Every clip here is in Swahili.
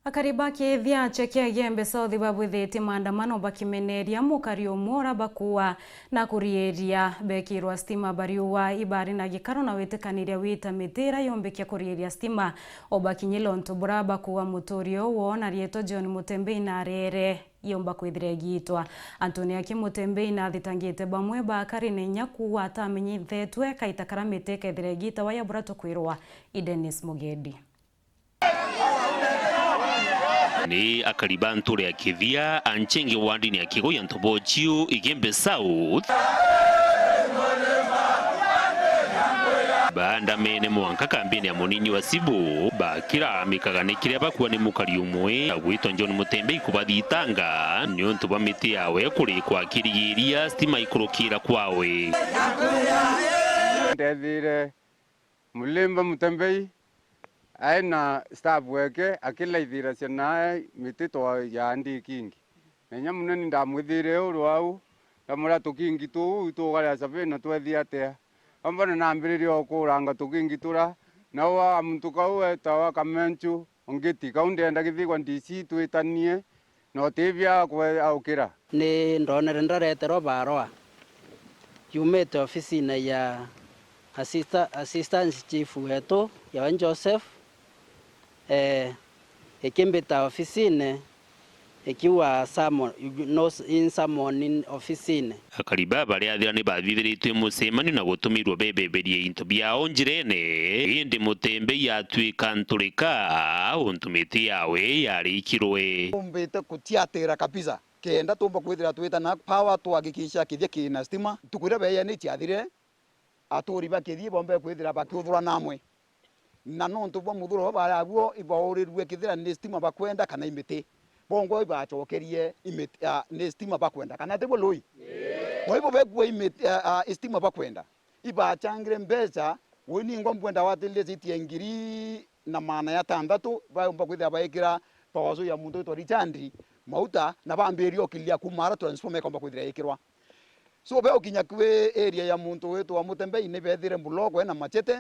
Akaribaki thia chekia gembe South babwithiti maandamano bakimeneria mukari umora bakuwa na kurieria bekirwa stima bariuwa ibari na gikaro na witikaniria wita mitira yombekia kurieria stima obakinyilo ntubura bakuwa mutorio wona rieto John Mutembei na rere yomba kwithire gitwa Antonia Kimutembei na thitangite bamwe bakari nenya kuwa atamenyithetwe kaitakara miteke thire gita waya burato kwirwa Dennis Mugedi ni akaribanture ya kivia anchenge wandini ya kigo ya ntobochiu igembe South banda mene mwanka kambini ya munini wa Sibu bakira mikaganikire bakuwa ni mukari umwe agwito John Mutembei kubathitanga nyontu bamiti yawe kuri kwa kirigiria stima ikurukira kwawe ndethire Mulimba Mutembei aina staff weke akila ithira ciana mitito ya ndikingi nenya muneni ndamwithire urwau ndamura tukingi tu itugara sabena twethi atia ambana nambiririo kuranga tukingi tura nawa muntu kau tawa kamenchu ongeti kaundenda githigwa DC twitanie no tivia kwe aukira ni ndonere ndaretero barwa yumete ofisine ya assistant chief wetu ya Joseph ekimbita ofisine ekiwa in ofisine akariba bari athira ni bathithiritwe musemani na gutumirwo bebeberie into biao njirene indi Mutembei yatwika nturika untumiti yawe yarikirwe umbite kutiatira kabisa kenda tumba kwithira twita na power twagikisha kithia kina stima tukwira beya ni tiathire aturi bakithie bombe kwithira bakuthura namwe na nontu bwa muthuro baraguo ibaurirwe kithira ni stima bakwenda kana imiti bongo ibachokerie imiti ni stima bakwenda kana tebo loi boibo begwe imiti stima bakwenda ibachangire mbeca woni ngombwenda watilile zitie ngiri na maana ya 6 bayomba kwithira baikira pawazo ya muntu to richandi mauta na bamberio kilia kumara transforme komba kwithira ikirwa so beo kinyakwe area ya muntu wetu wa Mutembei ni bethire mbuloko na machete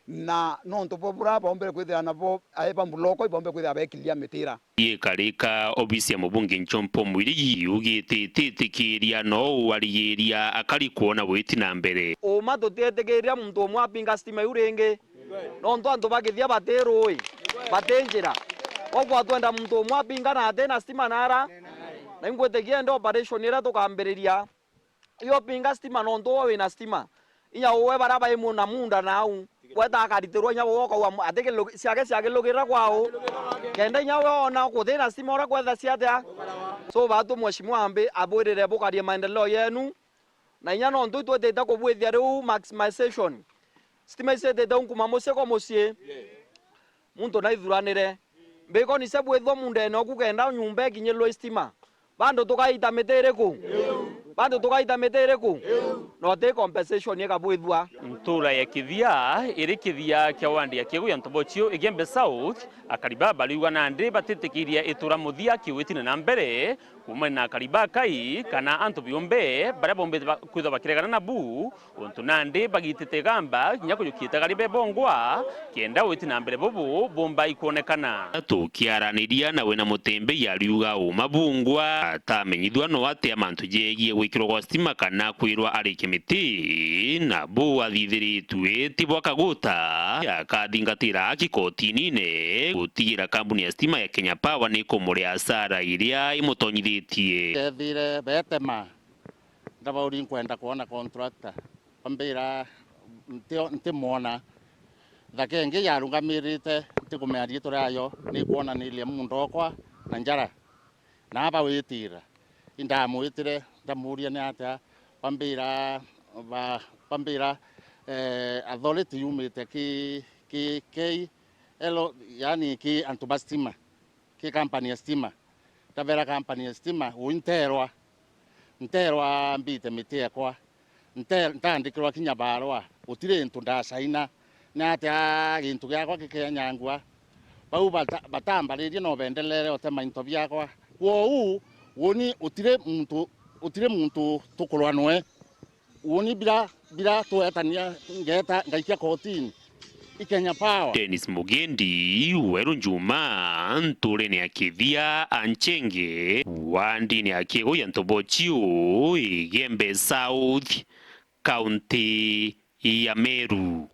na nonto popura bombe kwithira nabo aiba mbuloko ibombe kwithira bekilia mitira yekarika obisi ya mubunge Nchompo Mwirigi ugititikiria no wariyeria akari kuona witi na mbere o matotetegeria muntu mwapinga stima urenge nonto anto bagithia bateroi batenjira ogwa twenda muntu mwapinga na tena stima nara na ingwetegia ndo operation ira tukambiriria iyo pinga stima nonto we na stima inya owe baraba imuna munda nau kweta akaritirwo nya woko ateke ciake logira kwao kenda nya wona kuthina stima ora kwetha ciatia so batu mheshimiwa ambe abwirire bukaria maendeleo yenu na inya nonto tweteta kubwithia riu maximization stima icetete nkuma mucie kwa mucie muntu na ithuranire mbiko ni sebwithwo mundene okugenda nyumba ikinyirwo stima bando tukaita metereku bando tukaita metereku no te compensation yakabwithwa ntura ya kithia iri kithia kia wandi ya kigu ya ntobochio igembe South akariba baliuga na ndi batitikiria itura muthia kiwitine na mbere kuma na akariba kai kana antu biombe bara bombe kwitha bakiregana na bu untu nandi bagitite gamba nyako yukita garibe bongwa kienda witine na mbere bobu bomba ikonekana tukiaraniria nawe na Mutembei yariuga umabungwa atamenyithwa no ate amantu jegie gwikirwo kwa stima kana kwirwa ari kimiti na bu athithiritwe tibwa kaguta yakathingatira kikotini-ine gutigira kambuni ya stima ya Kenya Power ni kumuria asara iria imutonyithitie thire betema ndabauri kwenda kuona contractor ambira ntimona thakenge yarungamirite ntikumearie turayo ni kuona nilie mundokwa na njara na aba witira indamwitire ndamuria ni atia pambira authority yumite ki elo yani ki antubastima ki company ya stima tavera company ya stima uinterwa mbite mitie kwa ntandikirwa kinya barwa utire ntu ndasaina na atia gintu gyakwa gikenyangwa bau batambaririe no bendelere otema into byakwa wo woni utire muntu tukulwanwe woni bila tuetania ngeta ngaikia kotini Kenya Power. Dennis Mugendi, Weru Njuma, Nturene ya Kithia, Anchenge, Wandini ya Kiego ya Ntobochio, Igembe South, County ya Meru.